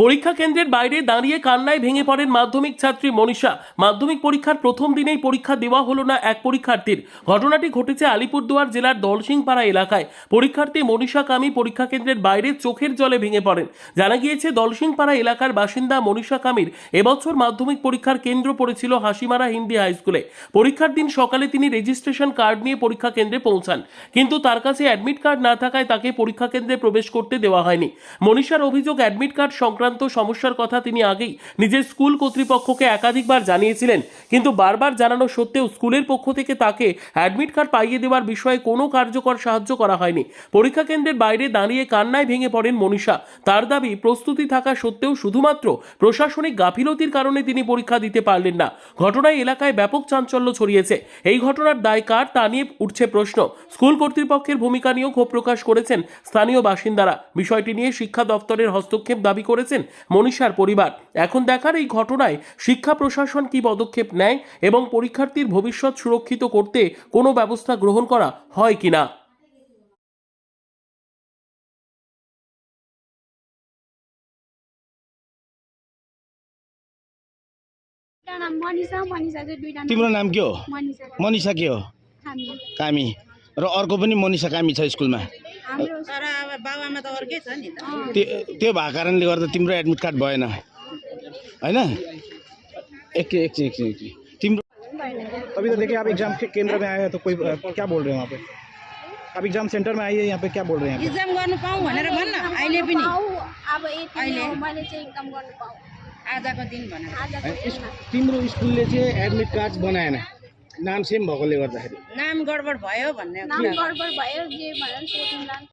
পরীক্ষা কেন্দ্রের বাইরে দাঁড়িয়ে কান্নায় ভেঙে পড়েন মাধ্যমিক ছাত্রী মনীষা। মাধ্যমিক পরীক্ষার প্রথম দিনেই পরীক্ষা দেওয়া হলো না এক পরীক্ষার্থীর। ঘটনাটি ঘটেছে আলিপুরদুয়ার জেলার দলসিংপাড়া এলাকায়। পরীক্ষার্থী মনীষা কামি পরীক্ষা কেন্দ্রের বাইরে চোখের জলে ভেঙে পড়েন। জানা গিয়েছে, দলসিংপাড়া এলাকার বাসিন্দা মনীষা কামির এবছর মাধ্যমিক পরীক্ষার কেন্দ্র পড়েছিল হাসিমারা হিন্দি হাই স্কুলে। পরীক্ষার দিন সকালে তিনি রেজিস্ট্রেশন কার্ড নিয়ে পরীক্ষা কেন্দ্রে পৌঁছান, কিন্তু তার কাছে অ্যাডমিট কার্ড না থাকায় তাকে পরীক্ষা কেন্দ্রে প্রবেশ করতে দেওয়া হয়নি। মনীষার অভিযোগ, অ্যাডমিট কার্ড সংক্রান্ত সমস্যার কথা তিনি আগেই নিজের স্কুল কর্তৃপক্ষকে একাধিকবার জানিয়েছিলেন, কিন্তু বারবার জানানো সত্ত্বেও স্কুলের পক্ষ থেকে তাকে অ্যাডমিট কার্ড পাইয়ে দেওয়ার বিষয়ে কোনো কার্যকর সাহায্য করা হয়নি। পরীক্ষা কেন্দ্রের বাইরে দাঁড়িয়ে কান্নায় ভেঙে পড়েন মনীষা। তার দাবি, প্রস্তুতি থাকা সত্ত্বেও শুধুমাত্র প্রশাসনিক গাফিলতির কারণে তিনি পরীক্ষা দিতে পারলেন না। ঘটনায় এলাকায় ব্যাপক চাঞ্চল্য ছড়িয়েছে। এই ঘটনার দায় কার তা নিয়ে উঠছে প্রশ্ন। স্কুল কর্তৃপক্ষের ভূমিকা নিয়েও ক্ষোভ প্রকাশ করেছেন স্থানীয় বাসিন্দারা। বিষয়টি নিয়ে শিক্ষা দপ্তরের হস্তক্ষেপ দাবি করেছেন মনীষার পরিবার। এখন দেখার এই ঘটনায় শিক্ষা প্রশাসন কি পদক্ষেপ নেয় এবং পরীক্ষার্থীর ভবিষ্যৎ সুরক্ষিত করতে কোনো ব্যবস্থা গ্রহণ করা হয় কিনা। तिम्रो नाम के हो? मनिषा के हो? कामी। र अर्को पनि मनिषा कामी छ स्कुलमा। तर अब बाबुआमा त अर्कै छ नि त। त्यो भएको कारणले गर्दा तिम्रो एडमिट कार्ड भएन हैन? एकछिन तिम्रो अभी तो देखिए, आप एग्जाम के केंद्र में आए हैं तो कोई क्या बोल रहे हैं वहाँ पे? आप एग्जाम सेंटर में आइए, यहाँ पे क्या बोल रहे हैं? इक्जाम गर्नु पाऊँ भनेर भन्न अहिले पनि अब अहिले मैले चाहिँ इन्कम गर्नु पाऊँ आजको दिन भनेर। तिम्रो स्कुलले चाहिँ एडमिट कार्ड बनाएन, नाम सेम भएकोले गर्दाखेरि। नाम गडबड भयो भन्ने नाम गडबड भयो जे भनेर सोध्नुलाई